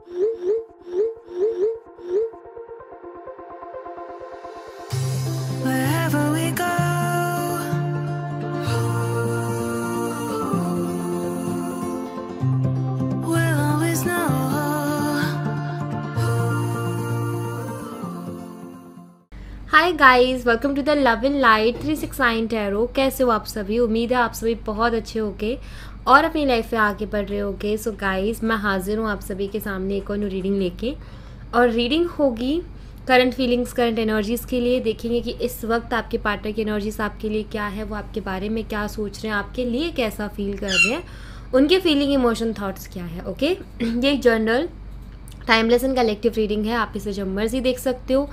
Wherever we go, we'll always know. Hi guys, welcome to the love in light 369 tarot. कैसे हो आप सभी? उम्मीद है आप सभी बहुत अच्छे होगे और अपनी लाइफ में आगे बढ़ रहे होगे। सो गाइस, मैं हाजिर हूँ आप सभी के सामने एक और न्यू रीडिंग लेके, और रीडिंग होगी करंट फीलिंग्स, करंट एनर्जीज़ के लिए। देखेंगे कि इस वक्त आपके पार्टनर की एनर्जीज आपके लिए क्या है, वो आपके बारे में क्या सोच रहे हैं, आपके लिए कैसा फील कर रहे हैं, उनके फीलिंग, इमोशन, थॉट्स क्या है। ओके, ये एक general timeless and collective reading है। आप इसे जब मर्जी देख सकते हो,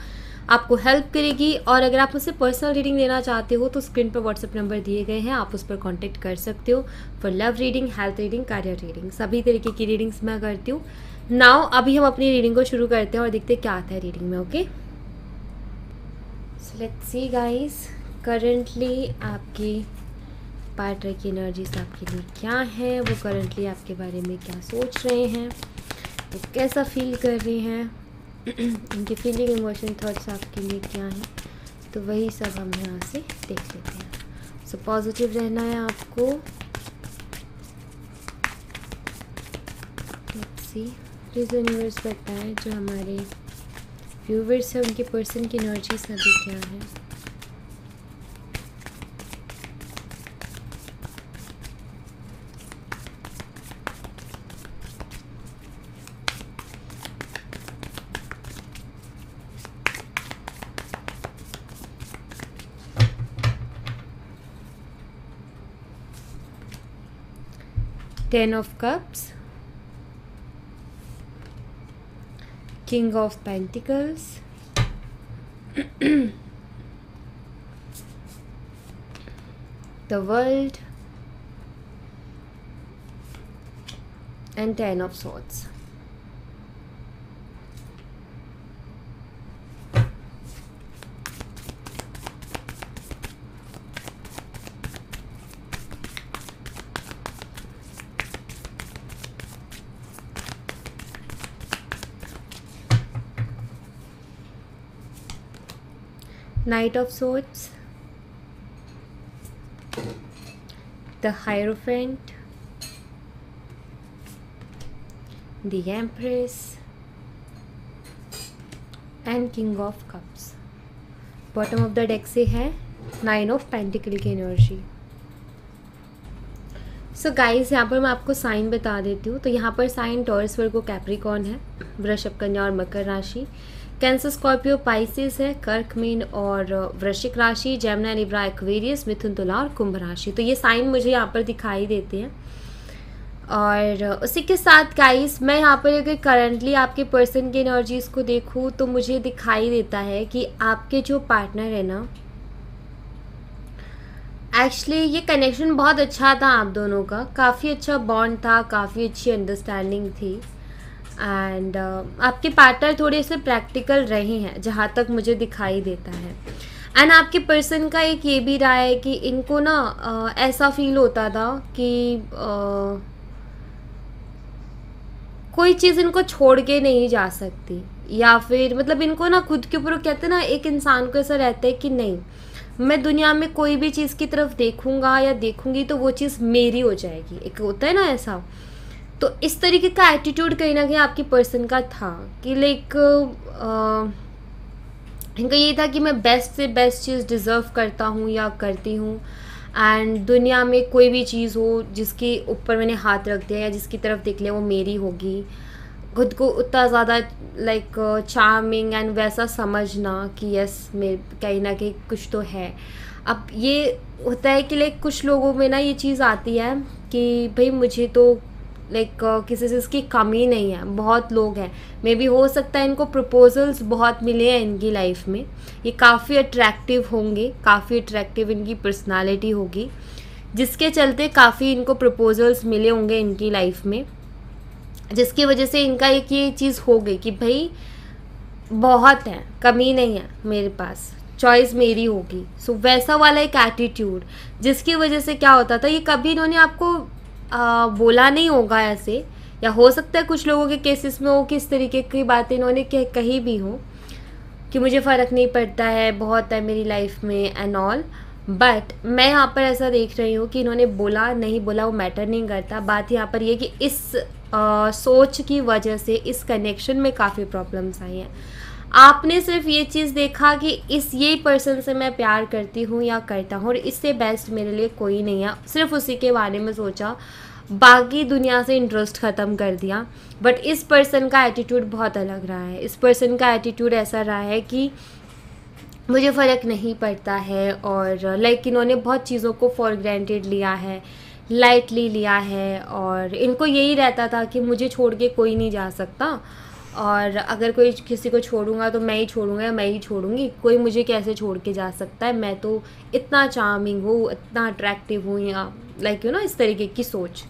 आपको हेल्प करेगी। और अगर आप मुझसे पर्सनल रीडिंग लेना चाहते हो तो स्क्रीन पर व्हाट्सएप नंबर दिए गए हैं, आप उस पर कांटेक्ट कर सकते हो for love reading, health reading, career reading. सभी तरीके की रीडिंग्स मैं करती हूँ। नाउ अभी हम अपनी रीडिंग को शुरू करते हैं और देखते हैं क्या आता है रीडिंग में। Okay, so let's see guys, currently आपकी पार्टनर की एनर्जीज आपके लिए क्या है, वो करंटली आपके बारे में क्या सोच रहे हैं, वो कैसा फील कर रहे हैं, उनकी फीलिंग, इमोशन, थॉट्स आपके लिए क्या है। तो वही सब हम यहाँ से देख लेते हैं। सो पॉजिटिव रहना है आपको। लेट्स सी, प्लीज यूनिवर्स बताएं जो हमारे व्यूवर्स हैं उनके पर्सन की एनर्जीज अभी क्या है। Ten of Cups, King of Pentacles, the World, and Ten of Swords. Knight of Swords, the Hierophant, the Empress, and King of Cups. Bottom of the deck से है नाइन ऑफ पेंटिकल की energy. So guys, यहाँ पर मैं आपको sign बता देती हूँ। तो यहाँ पर साइन टॉरस, वर्गो, कैप्रिकॉर्न है, वृषभ, कन्या और मकर राशि। कैंसर, स्कॉर्पियो, पाइसेस है, कर्क, मीन और वृश्चिक राशि। जेमिनी, लिब्रा, एक्वेरियस, मिथुन, तुला और कुंभ राशि। तो ये साइन मुझे यहाँ पर दिखाई देते हैं। और उसी के साथ गाइस, मैं यहाँ पर अगर करंटली आपके पर्सन की एनर्जीज़ को देखूँ तो मुझे दिखाई देता है कि आपके जो पार्टनर है ना, एक्चुअली ये कनेक्शन बहुत अच्छा था आप दोनों का, काफ़ी अच्छा बॉन्ड था, काफ़ी अच्छी अंडरस्टैंडिंग थी। एंड आपके पार्टनर थोड़े से प्रैक्टिकल रहे हैं जहाँ तक मुझे दिखाई देता है। एंड आपके पर्सन का एक ये भी रहा है कि इनको ना ऐसा फील होता था कि कोई चीज़ इनको छोड़ के नहीं जा सकती, या फिर मतलब इनको ना खुद के ऊपर, कहते हैं ना, एक इंसान को ऐसा रहता है कि नहीं, मैं दुनिया में कोई भी चीज़ की तरफ देखूंगा या देखूंगी तो वो चीज़ मेरी हो जाएगी। एक होता है ना ऐसा। तो इस तरीके का एटीट्यूड कहीं ना कहीं आपकी पर्सन का था कि लाइक इनका ये था कि मैं बेस्ट से बेस्ट चीज़ डिज़र्व करता हूँ या करती हूँ। एंड दुनिया में कोई भी चीज़ हो जिसके ऊपर मैंने हाथ रख दिया या जिसकी तरफ देख लिया वो मेरी होगी। खुद को उतना ज़्यादा लाइक चार्मिंग एंड वैसा समझना कि यस, मैं कहीं ना कहीं कुछ तो है। अब ये होता है कि लाइक कुछ लोगों में ना ये चीज़ आती है कि भाई मुझे तो लाइक किसी चीज़ की कमी नहीं है। बहुत लोग हैं, मे बी हो सकता है इनको प्रपोजल्स बहुत मिले हैं इनकी लाइफ में, ये काफ़ी अट्रैक्टिव होंगे, काफ़ी अट्रैक्टिव इनकी पर्सनालिटी होगी, जिसके चलते काफ़ी इनको प्रपोजल्स मिले होंगे इनकी लाइफ में, जिसकी वजह से इनका एक ये चीज़ हो गई कि भाई बहुत है, कमी नहीं है मेरे पास, चॉइस मेरी होगी। सो वैसा वाला एक एटीट्यूड, जिसकी वजह से क्या होता था, ये कभी इन्होंने आपको बोला नहीं होगा ऐसे या हो सकता है कुछ लोगों के केसेस में वो किस तरीके की बातें इन्होंने कही भी हो कि मुझे फ़र्क नहीं पड़ता है, बहुत है मेरी लाइफ में एंड ऑल। बट मैं यहाँ पर ऐसा देख रही हूँ कि इन्होंने बोला नहीं बोला वो मैटर नहीं करता। बात यहाँ पर ये कि इस सोच की वजह से इस कनेक्शन में काफ़ी प्रॉब्लम्स आई हैं। आपने सिर्फ ये चीज़ देखा कि ये पर्सन से मैं प्यार करती हूँ या करता हूँ और इससे बेस्ट मेरे लिए कोई नहीं है, सिर्फ उसी के बारे में सोचा, बाकी दुनिया से इंटरेस्ट ख़त्म कर दिया। बट इस पर्सन का एटीट्यूड बहुत अलग रहा है। इस पर्सन का एटीट्यूड ऐसा रहा है कि मुझे फ़र्क नहीं पड़ता है और लाइक इन्होंने बहुत चीज़ों को फॉर ग्रांटेड लिया है, लाइटली लिया है और इनको यही रहता था कि मुझे छोड़ के कोई नहीं जा सकता और अगर कोई किसी को छोड़ूंगा तो मैं ही छोड़ूंगा या मैं ही छोड़ूंगी, कोई मुझे कैसे छोड़ के जा सकता है, मैं तो इतना चार्मिंग हूँ, इतना अट्रैक्टिव हूँ, या लाइक इस तरीके की सोच।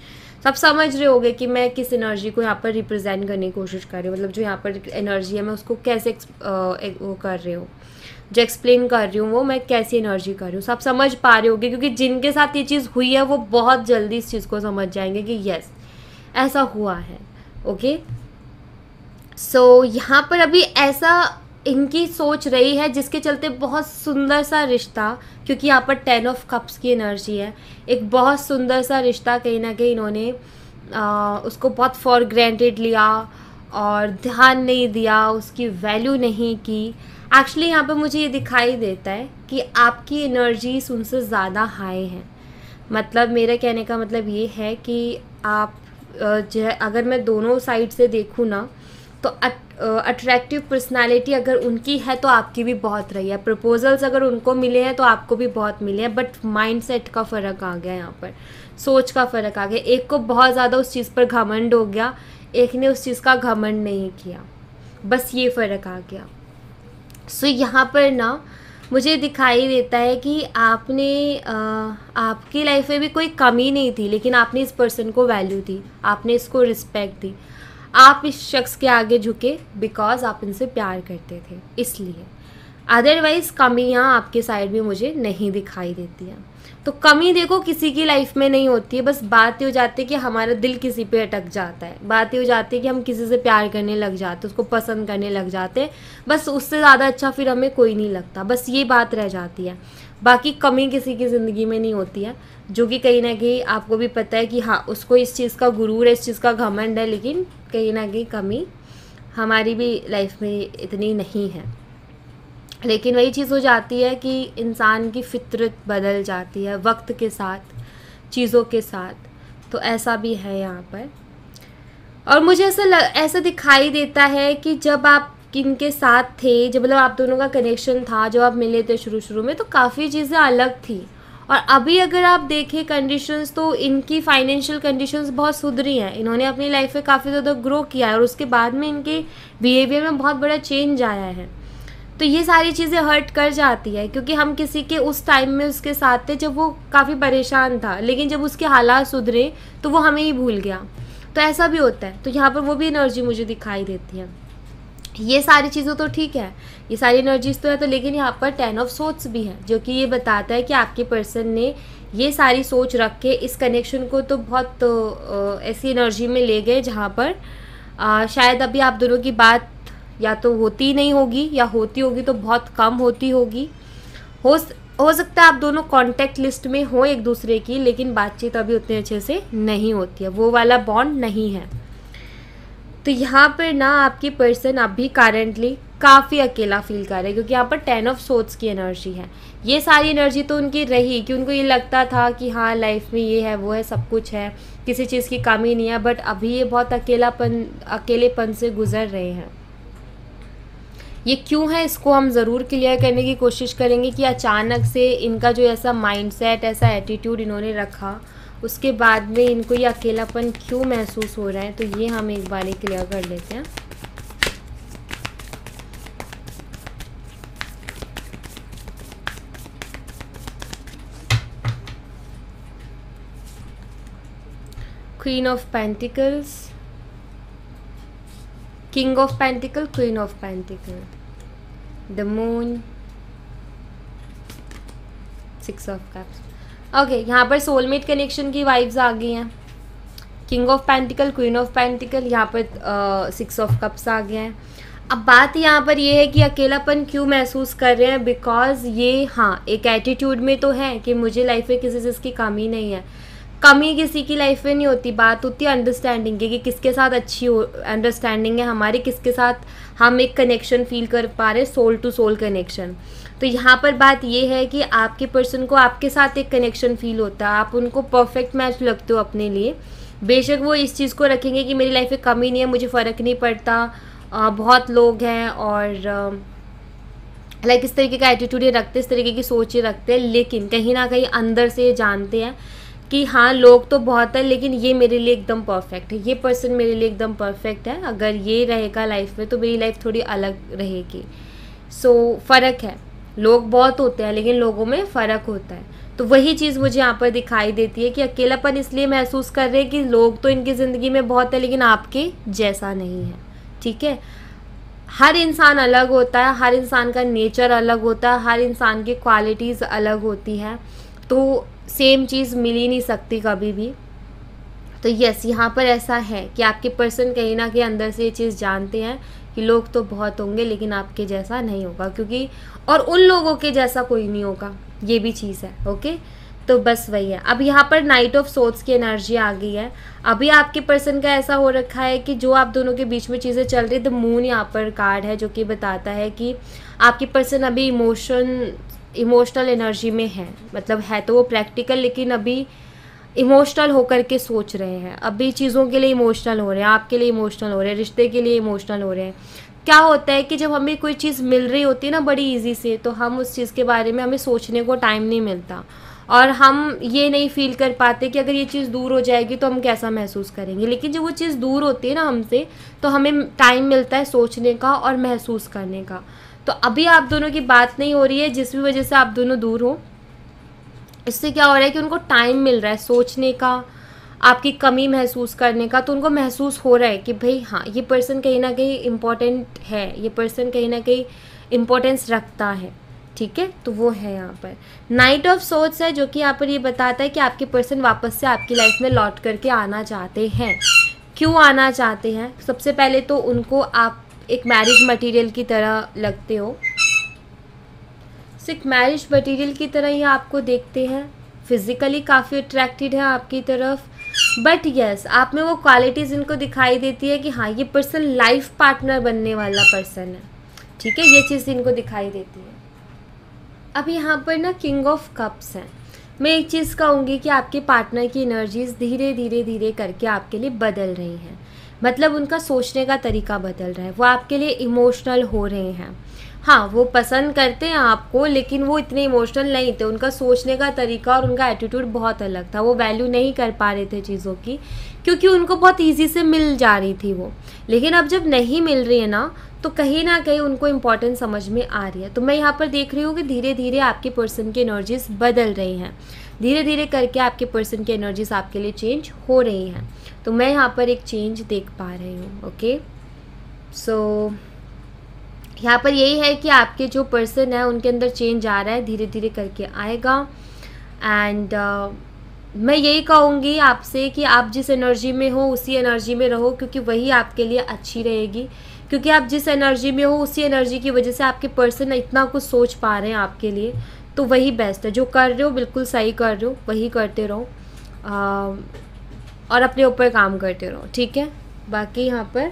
सब समझ रहे होगे कि मैं किस एनर्जी को यहाँ पर रिप्रेजेंट करने की कोशिश कर रही हूँ, मतलब जो यहाँ पर एनर्जी है मैं उसको कैसे वो कर रही हूँ, जो एक्सप्लेन कर रही हूँ वो मैं कैसी एनर्जी कर रही हूँ। सब समझ पा रहे होगे क्योंकि जिनके साथ ये चीज़ हुई है वो बहुत जल्दी इस चीज़ को समझ जाएंगे कि यस ऐसा हुआ है। ओके, सो यहाँ पर अभी ऐसा इनकी सोच रही है जिसके चलते बहुत सुंदर सा रिश्ता, क्योंकि यहाँ पर 10 ऑफ कप्स की एनर्जी है, एक बहुत सुंदर सा रिश्ता कहीं ना कहीं इन्होंने उसको बहुत फॉर ग्रांटेड लिया और ध्यान नहीं दिया, उसकी वैल्यू नहीं की। एक्चुअली यहाँ पर मुझे ये दिखाई देता है कि आपकी एनर्जीज उनसे ज़्यादा हाई हैं। मतलब मेरा कहने का मतलब ये है कि आप जो है अगर मैं दोनों साइड से देखूँ ना तो अट्रैक्टिव पर्सनालिटी अगर उनकी है तो आपकी भी बहुत रही है, प्रपोजल्स अगर उनको मिले हैं तो आपको भी बहुत मिले हैं, बट माइंडसेट का फ़र्क आ गया, यहाँ पर सोच का फ़र्क आ गया। एक को बहुत ज़्यादा उस चीज़ पर घमंड हो गया, एक ने उस चीज़ का घमंड नहीं किया, बस ये फ़र्क आ गया। सो यहाँ पर ना मुझे दिखाई देता है कि आपकी लाइफ में भी कोई कमी नहीं थी, लेकिन आपने इस पर्सन को वैल्यू दी, आपने इसको रिस्पेक्ट दी, आप इस शख्स के आगे झुके बिकॉज आप इनसे प्यार करते थे इसलिए। अदरवाइज़ कमियाँ आपके साइड में मुझे नहीं दिखाई देती हैं। तो कमी देखो किसी की लाइफ में नहीं होती है, बस बात ये हो जाती है कि हमारा दिल किसी पे अटक जाता है, बात ये हो जाती है कि हम किसी से प्यार करने लग जाते हैं, उसको पसंद करने लग जाते हैं, बस उससे ज़्यादा अच्छा फिर हमें कोई नहीं लगता, बस ये बात रह जाती है। बाकी कमी किसी की ज़िंदगी में नहीं होती है, जो कि कहीं ना कहीं आपको भी पता है कि हाँ उसको इस चीज़ का गुरूर है, इस चीज़ का घमंड है, लेकिन कहीं ना कहीं कमी हमारी भी लाइफ में इतनी नहीं है। लेकिन वही चीज़ हो जाती है कि इंसान की फितरत बदल जाती है वक्त के साथ, चीज़ों के साथ, तो ऐसा भी है यहाँ पर। और मुझे ऐसा दिखाई देता है कि जब आप इनके साथ थे, जब मतलब आप दोनों का कनेक्शन था, जब आप मिले थे शुरू में, तो काफ़ी चीज़ें अलग थी। और अभी अगर आप देखें कंडीशंस, तो इनकी फाइनेंशियल कंडीशंस बहुत सुधरी हैं, इन्होंने अपनी लाइफ में काफ़ी ज़्यादा ग्रो किया है और उसके बाद में इनके बिहेवियर में बहुत बड़ा चेंज आया है। तो ये सारी चीज़ें हर्ट कर जाती है, क्योंकि हम किसी के उस टाइम में उसके साथ थे जब वो काफ़ी परेशान था, लेकिन जब उसके हालात सुधरे तो वो हमें ही भूल गया। तो ऐसा भी होता है, तो यहाँ पर वो भी एनर्जी मुझे दिखाई देती है। ये सारी चीज़ें तो ठीक है, ये सारी एनर्जीज तो है, तो लेकिन यहाँ पर 10 ऑफ सोर्ड्स भी है, जो कि ये बताता है कि आपके पर्सन ने ये सारी सोच रख के इस कनेक्शन को तो बहुत ऐसी एनर्जी में ले गए जहाँ पर शायद अभी आप दोनों की बात या तो होती नहीं होगी या होती होगी तो बहुत कम होती होगी। हो सकता है आप दोनों कांटेक्ट लिस्ट में हो एक दूसरे की, लेकिन बातचीत अभी उतने अच्छे से नहीं होती है, वो वाला बॉन्ड नहीं है। तो यहाँ पर ना आपकी पर्सन अभी करेंटली काफ़ी अकेला फील कर रहे हैं, क्योंकि यहाँ पर 10 ऑफ सोर्ड्स की एनर्जी है। ये सारी एनर्जी तो उनकी रही कि उनको ये लगता था कि हाँ लाइफ में ये है वो है, सब कुछ है, किसी चीज़ की कमी नहीं है, बट अभी ये बहुत अकेलेपन से गुजर रहे हैं। ये क्यों है इसको हम ज़रूर क्लियर करने की कोशिश करेंगे कि अचानक से इनका जो ऐसा माइंडसेट, ऐसा एटीट्यूड इन्होंने रखा, उसके बाद में इनको ये अकेलापन क्यों महसूस हो रहा है, तो ये हम एक बार क्लियर कर लेते हैं। Queen of pentacles, king of pentacle, queen of pentacle, the moon, 6 of cups. Okay, यहाँ पर सोलमेट कनेक्शन की वाइब्स आ गई हैं। King of pentacle, queen of pentacle, यहाँ पर 6 ऑफ कप्स आ गया है। अब बात यहाँ पर ये है कि अकेलापन क्यों महसूस कर रहे हैं, बिकॉज ये हाँ एक एटीट्यूड में तो है कि मुझे लाइफ में किसी चीज़ की कमी नहीं है। कमी किसी की लाइफ में नहीं होती, बात होती है अंडरस्टैंडिंग की कि किसके साथ अच्छी अंडरस्टैंडिंग है हमारी, किसके साथ हम एक कनेक्शन फील कर पा रहे हैं, सोल टू सोल कनेक्शन। तो यहाँ पर बात ये है कि आपके पर्सन को आपके साथ एक कनेक्शन फील होता है, आप उनको परफेक्ट मैच लगते हो अपने लिए। बेशक वो इस चीज़ को रखेंगे कि मेरी लाइफ में कमी नहीं है, मुझे फ़र्क नहीं पड़ता, बहुत लोग हैं और लाइक इस तरीके का एटीट्यूड ये रखते हैं, इस तरीके की सोच ये रखते हैं, लेकिन कहीं ना कहीं अंदर से ये जानते हैं कि हाँ लोग तो बहुत है लेकिन ये मेरे लिए एकदम परफेक्ट है, ये पर्सन मेरे लिए एकदम परफेक्ट है, अगर ये रहेगा लाइफ में तो मेरी लाइफ थोड़ी अलग रहेगी। सो फ़र्क है, लोग बहुत होते हैं लेकिन लोगों में फ़र्क होता है। तो वही चीज़ मुझे यहाँ पर दिखाई देती है कि अकेलापन इसलिए महसूस कर रहे हैं कि लोग तो इनकी ज़िंदगी में बहुत है लेकिन आपके जैसा नहीं है। ठीक है, हर इंसान अलग होता है, हर इंसान का नेचर अलग होता है, हर इंसान की क्वालिटीज़ अलग होती हैं, तो सेम चीज़ मिल ही नहीं सकती कभी भी। तो यस, यहाँ पर ऐसा है कि आपके पर्सन कहीं ना कहीं अंदर से ये चीज़ जानते हैं कि लोग तो बहुत होंगे लेकिन आपके जैसा नहीं होगा, क्योंकि और उन लोगों के जैसा कोई नहीं होगा, ये भी चीज़ है। ओके, तो बस वही है। अब यहाँ पर नाइट ऑफ सोर्ड्स की एनर्जी आ गई है। अभी आपके पर्सन का ऐसा हो रखा है कि जो आप दोनों के बीच में चीज़ें चल रही, द मून यहाँ पर कार्ड है जो कि बताता है कि आपके पर्सन अभी इमोशनल एनर्जी में है, मतलब है तो वो प्रैक्टिकल लेकिन अभी इमोशनल होकर के सोच रहे हैं, अभी चीज़ों के लिए इमोशनल हो रहे हैं, आपके लिए इमोशनल हो रहे हैं, रिश्ते के लिए इमोशनल हो रहे हैं। क्या होता है कि जब हमें कोई चीज़ मिल रही होती है ना बड़ी इजी से, तो हम उस चीज़ के बारे में हमें सोचने को टाइम नहीं मिलता और हम ये नहीं फील कर पाते कि अगर ये चीज़ दूर हो जाएगी तो हम कैसा महसूस करेंगे। लेकिन जब वो चीज़ दूर होती है ना हमसे, तो हमें टाइम मिलता है सोचने का और महसूस करने का। तो अभी आप दोनों की बात नहीं हो रही है, जिस भी वजह से आप दोनों दूर हो, इससे क्या हो रहा है कि उनको टाइम मिल रहा है सोचने का, आपकी कमी महसूस करने का। तो उनको महसूस हो रहा है कि भाई हाँ ये पर्सन कहीं ना कहीं इम्पोर्टेंट है, ये पर्सन कहीं ना कहीं इम्पोर्टेंस रखता है। ठीक है, तो वो है यहाँ पर नाइट ऑफ सोर्ड्स है जो कि यहाँ पर ये बताता है कि आपके पर्सन वापस से आपकी लाइफ में लौट करके आना चाहते हैं। क्यों आना चाहते हैं? सबसे पहले तो उनको आप एक मैरिज मटेरियल की तरह लगते हो, सिर्फ मैरिज मटेरियल की तरह ही आपको देखते हैं, फिजिकली काफ़ी अट्रैक्टेड है आपकी तरफ, बट यस आप में वो क्वालिटीज़ इनको दिखाई देती है कि हाँ ये पर्सन लाइफ पार्टनर बनने वाला पर्सन है। ठीक है, ये चीज़ इनको दिखाई देती है। अब यहाँ पर ना किंग ऑफ कप्स हैं। मैं एक चीज़ कहूँगी कि आपके पार्टनर की एनर्जीज़ धीरे धीरे धीरे करके आपके लिए बदल रही हैं, मतलब उनका सोचने का तरीका बदल रहा है, वो आपके लिए इमोशनल हो रहे हैं। हाँ वो पसंद करते हैं आपको लेकिन वो इतने इमोशनल नहीं थे, उनका सोचने का तरीका और उनका एटीट्यूड बहुत अलग था, वो वैल्यू नहीं कर पा रहे थे चीज़ों की क्योंकि उनको बहुत ईजी से मिल जा रही थी वो। लेकिन अब जब नहीं मिल रही है ना तो कहीं ना कहीं उनको इम्पोर्टेंस समझ में आ रही है। तो मैं यहाँ पर देख रही हूँ कि धीरे धीरे आपके पर्सन की एनर्जीज बदल रही हैं, धीरे धीरे करके आपके पर्सन की एनर्जीज आपके लिए चेंज हो रही हैं। तो मैं यहाँ पर एक चेंज देख पा रही हूँ। ओके, सो यहाँ पर यही है कि आपके जो पर्सन है उनके अंदर चेंज आ रहा है, धीरे धीरे करके आएगा। एंड मैं यही कहूँगी आपसे कि आप जिस एनर्जी में हो उसी एनर्जी में रहो, क्योंकि वही आपके लिए अच्छी रहेगी। क्योंकि आप जिस एनर्जी में हो उसी एनर्जी की वजह से आपके पर्सन इतना कुछ सोच पा रहे हैं आपके लिए, तो वही बेस्ट है। जो कर रहे हो बिल्कुल सही कर रहे हो, वही करते रहो और अपने ऊपर काम करते रहो। ठीक है, बाकी यहाँ पर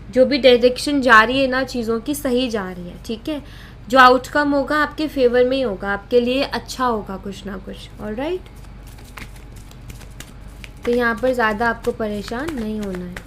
जो भी डायरेक्शन जा रही है ना चीज़ों की, सही जा रही है। ठीक है, जो आउटकम होगा आपके फेवर में ही होगा, आपके लिए अच्छा होगा कुछ ना कुछ। ऑलराइट, तो यहाँ पर ज़्यादा आपको परेशान नहीं होना है।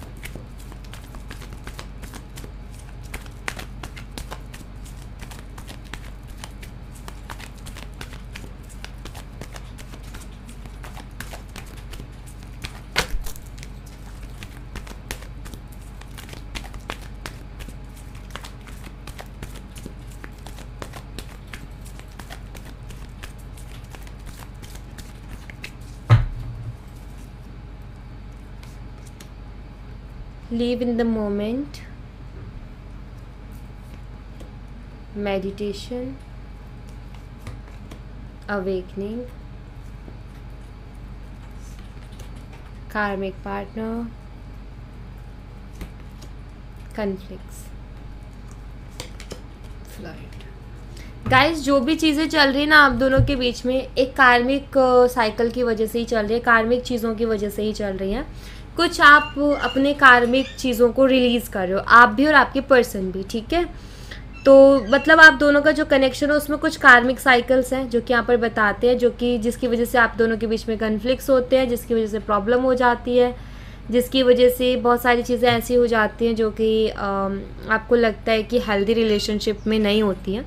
Live in the moment, meditation, awakening, karmic partner, conflicts, flirt. Guys जो भी चीज़ें चल रही है ना आप दोनों के बीच में, एक कार्मिक साइकिल की वजह से ही चल रही है, कार्मिक चीज़ों की वजह से ही चल रही है। कुछ आप अपने कार्मिक चीज़ों को रिलीज़ कर रहे हो, आप भी और आपके पर्सन भी, ठीक है। तो मतलब आप दोनों का जो कनेक्शन है उसमें कुछ कार्मिक साइकिल्स हैं जो कि यहाँ पर बताते हैं, जो कि जिसकी वजह से आप दोनों के बीच में कन्फ्लिक्ट्स होते हैं, जिसकी वजह से प्रॉब्लम हो जाती है, जिसकी वजह से बहुत सारी चीज़ें ऐसी हो जाती हैं जो कि आपको लगता है कि हेल्दी रिलेशनशिप में नहीं होती हैं।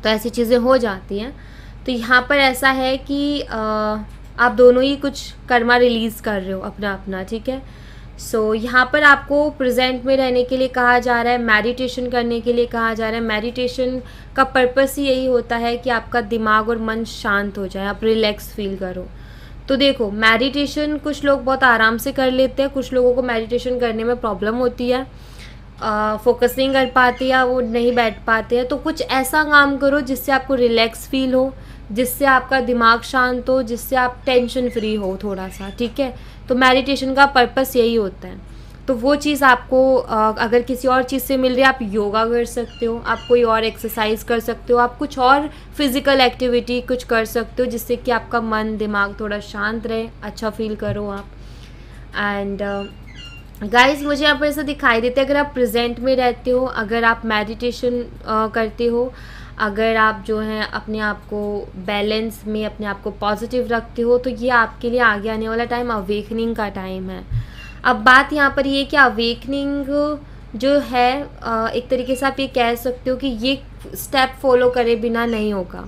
तो ऐसी चीज़ें हो जाती हैं। तो यहाँ पर ऐसा है कि आप दोनों ही कुछ कर्मा रिलीज़ कर रहे हो अपना अपना, ठीक है। सो यहाँ पर आपको प्रेजेंट में रहने के लिए कहा जा रहा है, मेडिटेशन करने के लिए कहा जा रहा है। मेडिटेशन का पर्पस ही यही होता है कि आपका दिमाग और मन शांत हो जाए, आप रिलैक्स फील करो। तो देखो मेडिटेशन कुछ लोग बहुत आराम से कर लेते हैं, कुछ लोगों को मेडिटेशन करने में प्रॉब्लम होती है, फोकस नहीं कर पाते या वो नहीं बैठ पाते हैं। तो कुछ ऐसा काम करो जिससे आपको रिलैक्स फील हो, जिससे आपका दिमाग शांत हो, जिससे आप टेंशन फ्री हो थोड़ा सा, ठीक है। तो मेडिटेशन का पर्पस यही होता है। तो वो चीज़ आपको अगर किसी और चीज़ से मिल रही है, आप योगा कर सकते हो, आप कोई और एक्सरसाइज कर सकते हो, आप कुछ और फिज़िकल एक्टिविटी कुछ कर सकते हो जिससे कि आपका मन दिमाग थोड़ा शांत रहे, अच्छा फील करो आप। एंड गाइस मुझे यहाँ पर ऐसा दिखाई देता है, अगर आप प्रेजेंट में रहते हो, अगर आप मेडिटेशन करते हो, अगर आप जो हैं अपने आप को बैलेंस में, अपने आप को पॉजिटिव रखते हो, तो ये आपके लिए आगे आने वाला टाइम अवेकनिंग का टाइम है। अब बात यहाँ पर ये कि अवेकनिंग जो है एक तरीके से आप ये कह सकते हो कि ये स्टेप फॉलो करे बिना नहीं होगा,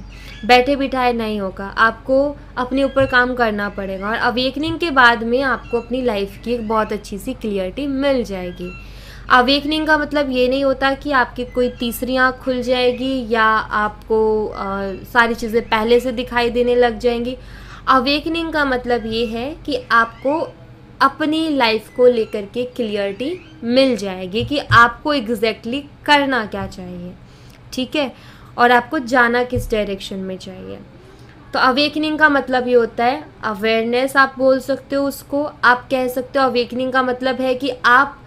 बैठे बिठाए नहीं होगा, आपको अपने ऊपर काम करना पड़ेगा। और अवेकनिंग के बाद में आपको अपनी लाइफ की एक बहुत अच्छी सी क्लियरिटी मिल जाएगी। अवेकनिंग का मतलब ये नहीं होता कि आपकी कोई तीसरी आँख खुल जाएगी या आपको सारी चीज़ें पहले से दिखाई देने लग जाएंगी। अवेकनिंग का मतलब ये है कि आपको अपनी लाइफ को लेकर के क्लियरिटी मिल जाएगी कि आपको एग्जैक्टली करना क्या चाहिए, ठीक है, और आपको जाना किस डायरेक्शन में चाहिए। तो अवेकनिंग का मतलब ये होता है अवेयरनेस, आप बोल सकते हो उसको, आप कह सकते हो अवेकनिंग का मतलब है कि आप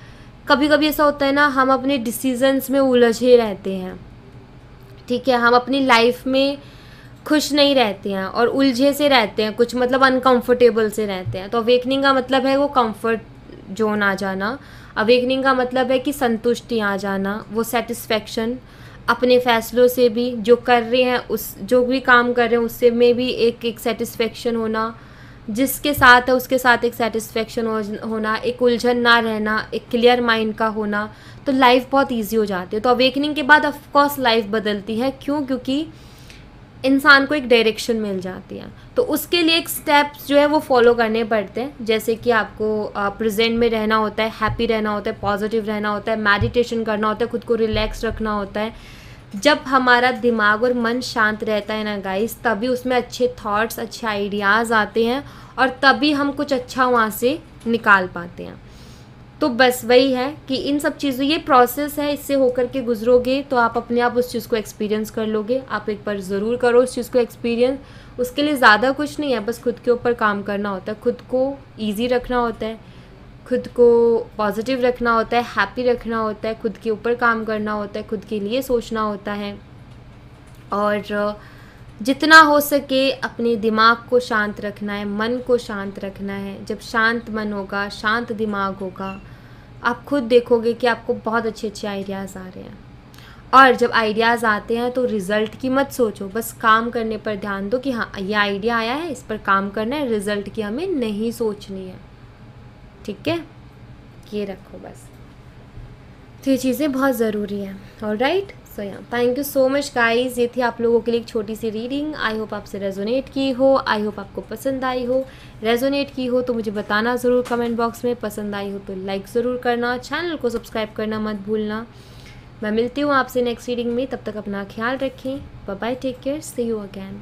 कभी कभी ऐसा होता है ना, हम अपने डिसीजंस में उलझे रहते हैं, ठीक है, हम अपनी लाइफ में खुश नहीं रहते हैं और उलझे से रहते हैं, कुछ मतलब अनकंफर्टेबल से रहते हैं। तो अवेकनिंग का मतलब है वो कंफर्ट जोन आ जाना, अवेकनिंग का मतलब है कि संतुष्टि आ जाना, वो सेटिस्फेक्शन अपने फैसलों से भी, जो कर रहे हैं उस, जो भी काम कर रहे हैं उससे में भी एक सेटिस्फेक्शन होना, जिसके साथ है उसके साथ एक सेटिस्फेक्शन होना, एक उलझन ना रहना, एक क्लियर माइंड का होना। तो लाइफ बहुत ईजी हो जाती है। तो अवेकनिंग के बाद ऑफ कोर्स लाइफ बदलती है, क्यों? क्योंकि इंसान को एक डायरेक्शन मिल जाती है। तो उसके लिए एक स्टेप्स जो है वो फॉलो करने पड़ते हैं, जैसे कि आपको प्रेजेंट में रहना होता है, हैप्पी रहना होता है, पॉजिटिव रहना होता है, मेडिटेशन करना होता है, खुद को रिलैक्स रखना होता है। जब हमारा दिमाग और मन शांत रहता है ना गाइस, तभी उसमें अच्छे थॉट्स, अच्छे आइडियाज़ आते हैं और तभी हम कुछ अच्छा वहाँ से निकाल पाते हैं। तो बस वही है कि इन सब चीज़ों, ये प्रोसेस है, इससे होकर के गुजरोगे तो आप अपने आप उस चीज़ को एक्सपीरियंस कर लोगे। आप एक बार ज़रूर करो उस चीज़ को एक्सपीरियंस। उसके लिए ज़्यादा कुछ नहीं है, बस खुद के ऊपर काम करना होता है, खुद को ईजी रखना होता है, खुद को पॉजिटिव रखना होता है, हैप्पी रखना होता है, खुद के ऊपर काम करना होता है, खुद के लिए सोचना होता है और जितना हो सके अपने दिमाग को शांत रखना है, मन को शांत रखना है। जब शांत मन होगा, शांत दिमाग होगा, आप खुद देखोगे कि आपको बहुत अच्छे अच्छे आइडियाज़ आ रहे हैं। और जब आइडियाज़ आते हैं तो रिज़ल्ट की मत सोचो, बस काम करने पर ध्यान दो कि हाँ ये आइडिया आया है, इस पर काम करना है, रिज़ल्ट की हमें नहीं सोचनी है, ठीक है, ये रखो बस। तो ये चीज़ें बहुत ज़रूरी हैं। ऑलराइट, सो या thank you so much guys. ये थी आप लोगों के लिए एक छोटी सी रीडिंग। आई होप आपसे रेजोनेट की हो, आई होप आपको पसंद आई हो। रेजोनेट की हो तो मुझे बताना ज़रूर कमेंट बॉक्स में, पसंद आई हो तो लाइक ज़रूर करना, चैनल को सब्सक्राइब करना मत भूलना। मैं मिलती हूँ आपसे नेक्स्ट रीडिंग में, तब तक अपना ख्याल रखें। Bye bye, take care, see you again.